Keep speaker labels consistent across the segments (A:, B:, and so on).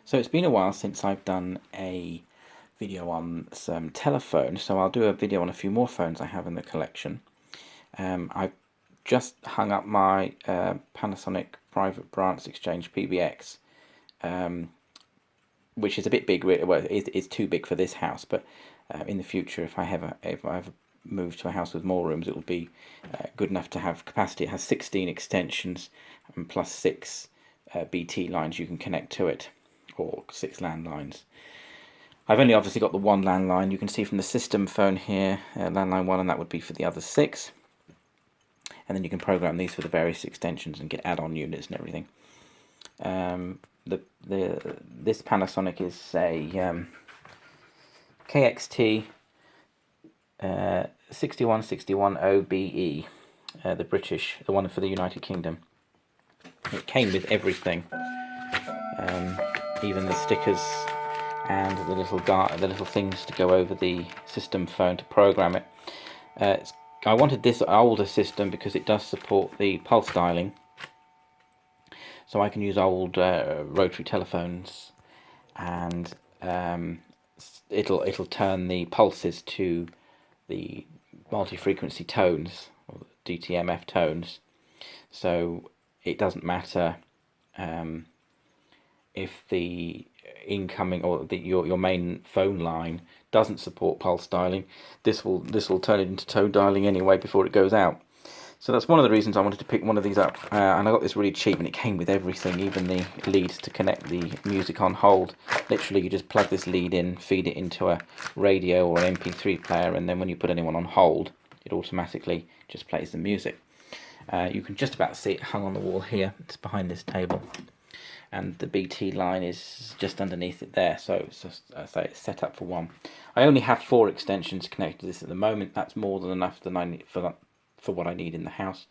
A: So it's been a while since I've done a video on some telephones, so I'll do a video on a few more phones I have in the collection. I've just hung up my Panasonic private branch exchange PBX, which is a bit big. Well, it's too big for this house, but in the future, if I ever move to a house with more rooms, it will be good enough to have capacity. It has 16 extensions and plus 6 BT lines you can connect to it, or 6 landlines. I've only obviously got the one landline. You can see from the system phone here, landline 1, and that would be for the other 6. And then you can program these for the various extensions and get add-on units and everything. This Panasonic is a KXT 6161 OBE, the one for the United Kingdom. It came with everything, even the stickers and the little things to go over the system phone to program it. I wanted this older system because it does support the pulse dialing, so I can use old rotary telephones, and it'll turn the pulses to the multi-frequency tones, or DTMF tones. So it doesn't matter if the incoming or your main phone line doesn't support pulse dialing. This will turn it into tone dialing anyway before it goes out. So that's one of the reasons I wanted to pick one of these up, and I got this really cheap, and it came with everything, even the leads to connect the music on hold. Literally, you just plug this lead in, feed it into a radio or an MP3 player, and then when you put anyone on hold, it automatically just plays the music. You can just about see it hung on the wall here. It's behind this table, and the BT line is just underneath it there, so it's just, it's set up for one. I only have 4 extensions connected to this at the moment. That's more than enough for what I need in the house.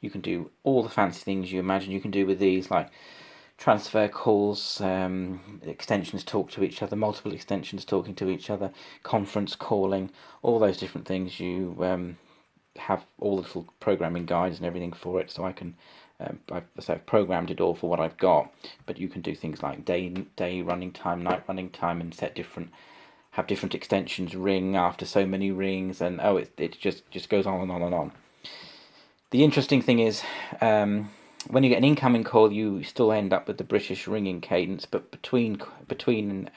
A: You can do all the fancy things you imagine you can do with these, like transfer calls, extensions talk to each other, multiple extensions talking to each other, conference calling, all those different things. You have all the little programming guides and everything for it, so I can I've programmed it all for what I've got. But you can do things like day running time, night running time, and have different extensions ring after so many rings, and it just goes on and on and on. The interesting thing is, when you get an incoming call, you still end up with the British ringing cadence, but between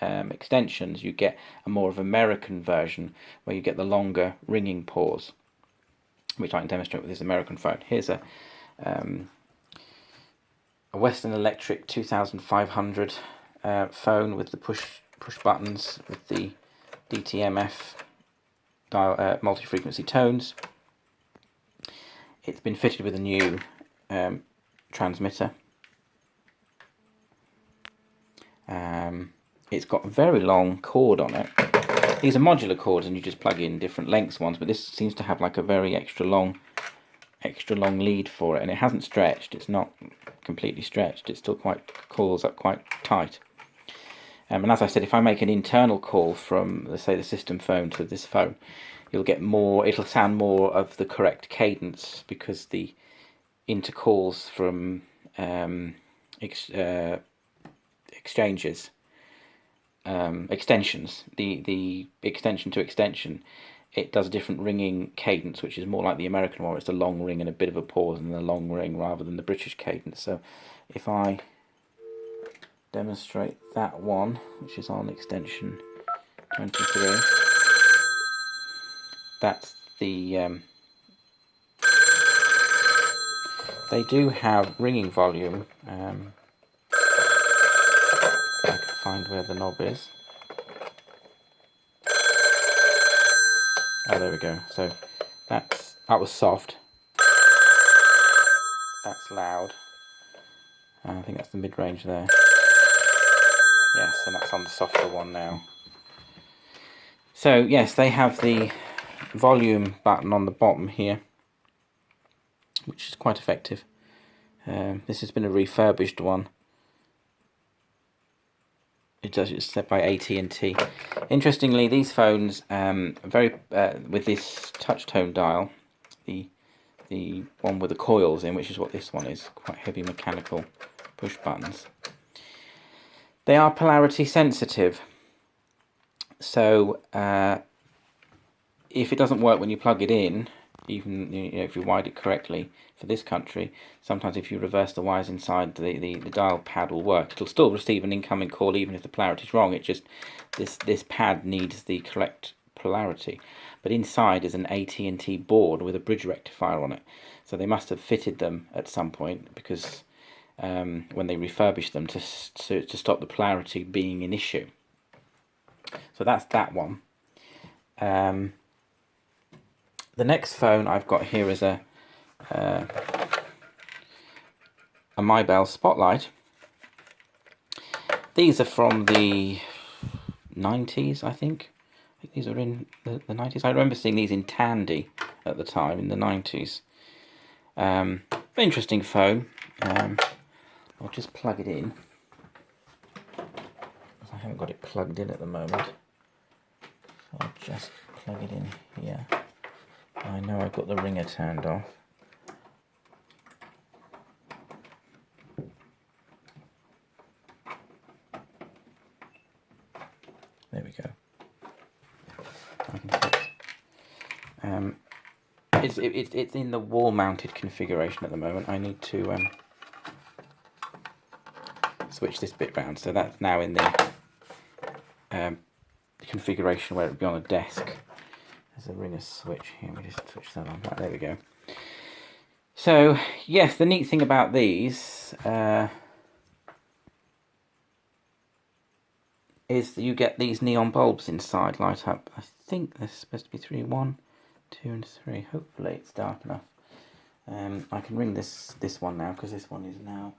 A: extensions, you get a more of American version where you get the longer ringing pause, which I can demonstrate with this American phone. Here's a Western Electric 2500 phone with the push buttons with the DTMF multi-frequency tones. It's been fitted with a new transmitter. It's got a very long cord on it. These are modular cords, and you just plug in different lengths ones, but this seems to have like a very extra long lead for it, and it hasn't stretched. It's not completely stretched. It still calls up quite tight. And as I said, if I make an internal call from, let's say, the system phone to this phone, you'll get more. It'll sound more of the correct cadence, because the intercalls from extensions, the extension to extension, it does a different ringing cadence, which is more like the American one. It's a long ring and a bit of a pause, and a long ring, rather than the British cadence. So if I demonstrate that one, which is on extension 23, that's the they do have ringing volume. I can find where the knob is. Oh, there we go. So that was soft. That's loud. I think that's the mid-range there. Yes, and that's on the softer one now. So yes, they have the volume button on the bottom here, which is quite effective. This has been a refurbished one. It's set by AT&T. Interestingly, these phones with this touch tone dial, the one with the coils in, which is what this one is, quite heavy mechanical push buttons. They are polarity sensitive, so if it doesn't work when you plug it in, even if you wired it correctly for this country, sometimes if you reverse the wires inside, the dial pad will work. It'll still receive an incoming call even if the polarity is wrong. It just this pad needs the correct polarity. But inside is an AT&T board with a bridge rectifier on it, so they must have fitted them at some point, because when they refurbished them to stop the polarity being an issue. So that's that one. The next phone I've got here is a Mybelle Spotlight. These are from the 90s, I think. These are in the 90s. I remember seeing these in Tandy at the time, in the 90s. Interesting phone. I'll just plug it in. I haven't got it plugged in at the moment. So I'll just plug it in here. I know I've got the ringer turned off. There we go. It's in the wall-mounted configuration at the moment. I need to switch this bit round, so that's now in the configuration where it would be on a desk. There's a ringer switch here. Let me just switch that on. Right, there we go. So yes, the neat thing about these is that you get these neon bulbs inside light up. I think there's supposed to be 3, 1, 2 and 3. Hopefully it's dark enough. I can ring this one now, because this one is now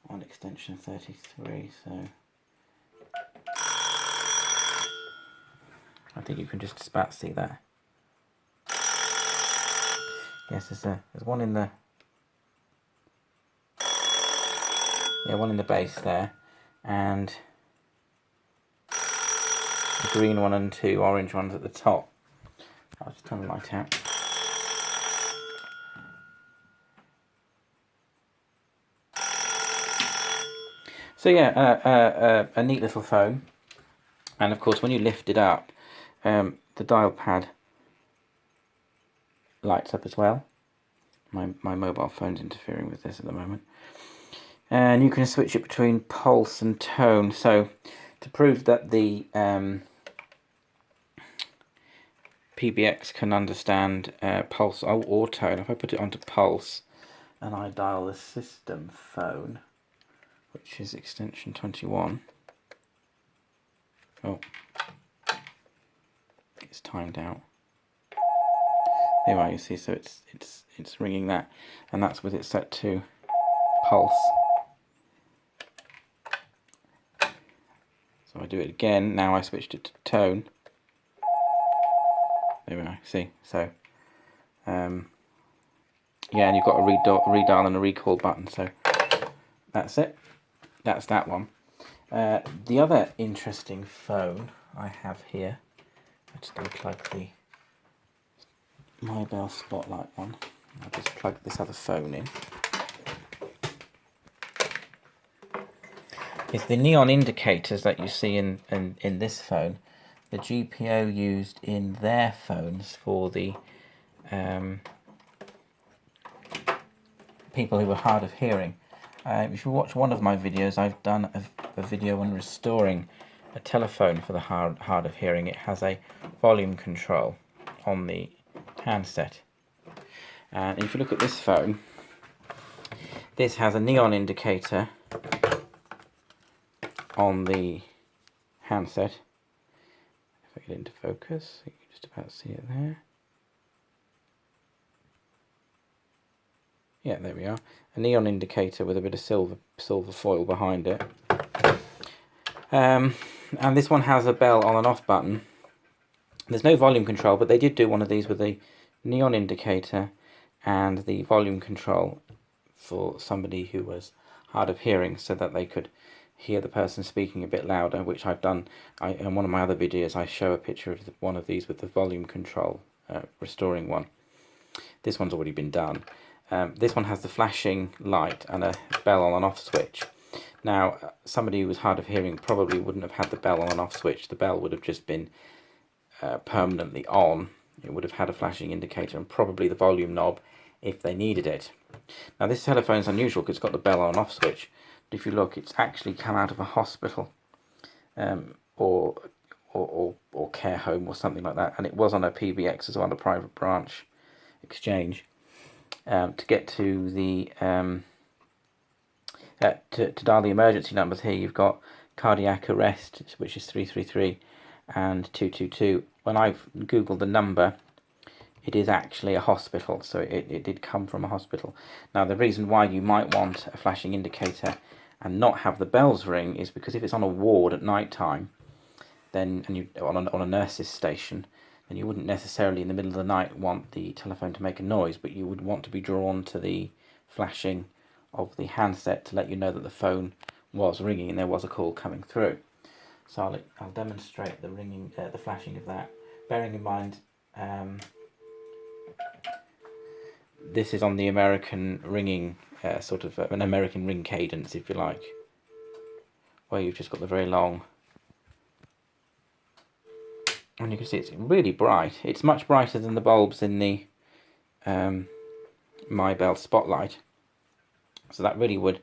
A: on extension 33, so I think you can just about see that. Yes, there's one in the one in the base there, and the green one and 2 orange ones at the top. I'll just turn the light out. So yeah, a neat little phone, and of course when you lift it up, the dial pad lights up as well. My mobile phone's interfering with this at the moment, and you can switch it between pulse and tone. So to prove that the PBX can understand pulse or tone, if I put it onto pulse and I dial the system phone, which is extension 21. Oh, it's timed out. There you are, you see, so it's ringing that, and that's with it set to pulse. So I do it again. Now I switched it to tone. There we are. See, so yeah, and you've got a redial and a recall button. So that's it. That's that one. The other interesting phone I have here. I'm just going to plug the Mybelle Spotlight one. I'll just plug this other phone in. It's the neon indicators that you see in this phone. The GPO used in their phones for the people who were hard of hearing. If you watch one of my videos, I've done a video on restoring a telephone for the hard of hearing. It has a volume control on the handset, and if you look at this phone, this has a neon indicator on the handset. If I get into focus, you can just about see it there. Yeah, there we are. A neon indicator with a bit of silver foil behind it. And this one has a bell on and off button. There's no volume control, but they did do one of these with the neon indicator and the volume control for somebody who was hard of hearing, so that they could hear the person speaking a bit louder, which I've done. In one of my other videos I show a picture of one of these with the volume control, restoring one. This one's already been done. This one has the flashing light and a bell on and off switch. Now, somebody who was hard of hearing probably wouldn't have had the bell on and off switch. The bell would have just been permanently on. It would have had a flashing indicator and probably the volume knob if they needed it. Now, this telephone is unusual because it's got the bell on and off switch. But if you look, it's actually come out of a hospital or care home or something like that, and it was on a PBX as well, a private branch exchange. To get to the to dial the emergency numbers here, you've got cardiac arrest, which is 333, and 222. When I've googled the number, it is actually a hospital, so it did come from a hospital. Now, the reason why you might want a flashing indicator and not have the bells ring is because if it's on a ward at night time, then on a nurse's station, then you wouldn't necessarily in the middle of the night want the telephone to make a noise, but you would want to be drawn to the flashing of the handset to let you know that the phone was ringing and there was a call coming through. So I'll demonstrate the ringing, the flashing of that. Bearing in mind, this is on the American ringing, sort of an American ring cadence, if you like, where you've just got the very long. And you can see it's really bright. It's much brighter than the bulbs in the Mybelle Spotlight. So that really would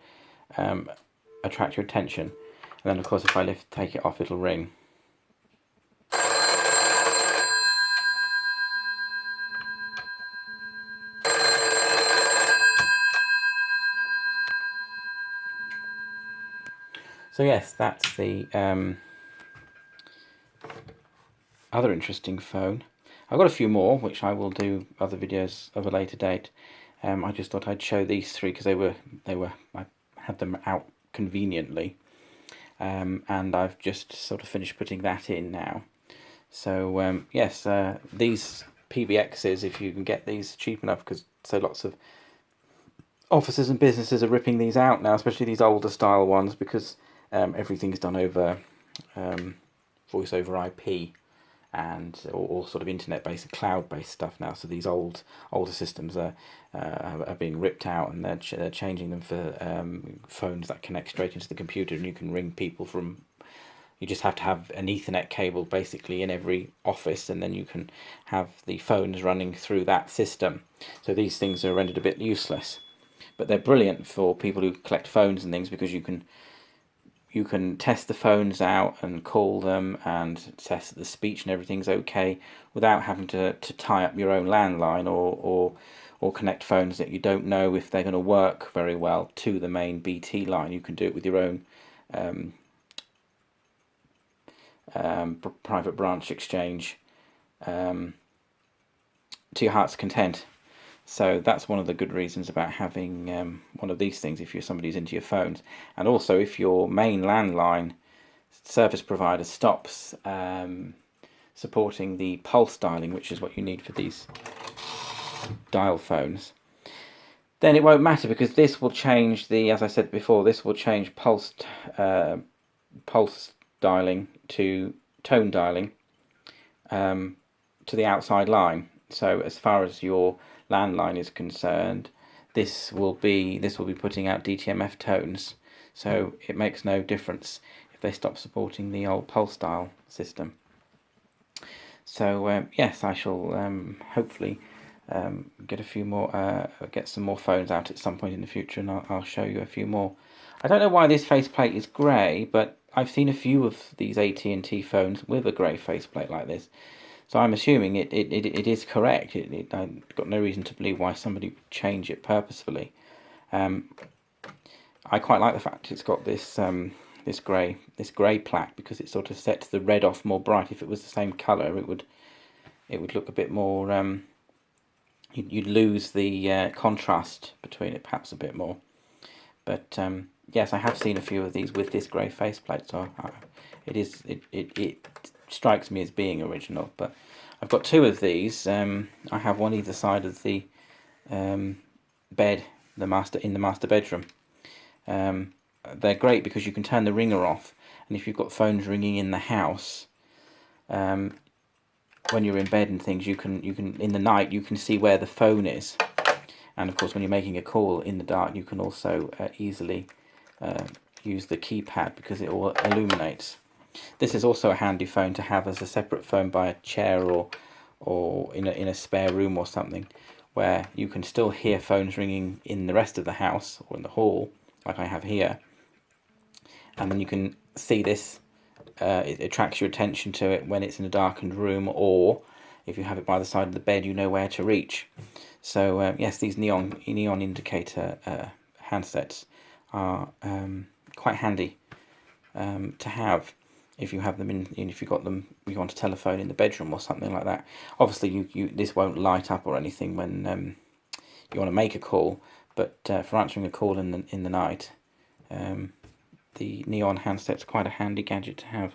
A: attract your attention. And then, of course, if I take it off, it'll ring. So yes, that's the other interesting phone. I've got a few more, which I will do other videos of a later date. I just thought I'd show these three because I had them out conveniently, and I've just sort of finished putting that in now. So yes, these PBXs, if you can get these cheap enough, because so lots of offices and businesses are ripping these out now, especially these older style ones, because everything's done over voice over IP and or sort of internet-based, cloud-based stuff now. So these older systems are being ripped out, and they're changing them for phones that connect straight into the computer, and you can ring people from. You just have to have an Ethernet cable basically in every office, and then you can have the phones running through that system. So these things are rendered a bit useless, but they're brilliant for people who collect phones and things, because you can test the phones out and call them and test that the speech and everything's okay without having to tie up your own landline or connect phones that you don't know if they're going to work very well to the main BT line. You can do it with your own private branch exchange to your heart's content. So that's one of the good reasons about having one of these things if you're somebody's into your phones. And also, if your main landline service provider stops supporting the pulse dialing, which is what you need for these dial phones, then it won't matter, because this will change as I said before, this will change pulse dialing to tone dialing to the outside line. So as far as your landline is concerned, this will be putting out DTMF tones, so it makes no difference if they stop supporting the old pulse dial system. So yes, I shall hopefully get some more phones out at some point in the future, and I'll show you a few more. I don't know why this faceplate is grey, but I've seen a few of these AT&T phones with a grey faceplate like this. So I'm assuming it is correct. I've got no reason to believe why somebody would change it purposefully. I quite like the fact it's got this this grey plaque, because it sort of sets the red off more bright. If it was the same colour, it would look a bit more. You'd lose the contrast between it perhaps a bit more. But yes, I have seen a few of these with this grey faceplate, so it strikes me as being original. But I've got two of these. I have one either side of the bed, in the master bedroom. They're great because you can turn the ringer off, and if you've got phones ringing in the house, when you're in bed and things, you can in the night you can see where the phone is, and of course when you're making a call in the dark, you can also easily use the keypad because it all illuminates. This is also a handy phone to have as a separate phone by a chair or in a spare room or something, where you can still hear phones ringing in the rest of the house or in the hall, like I have here, and then you can see this. It attracts your attention to it when it's in a darkened room, or if you have it by the side of the bed, you know where to reach. So yes, these neon indicator handsets are quite handy to have if you have them if you want a telephone in the bedroom or something like that. Obviously, this won't light up or anything when you want to make a call, but for answering a call in the night, the neon handset's quite a handy gadget to have.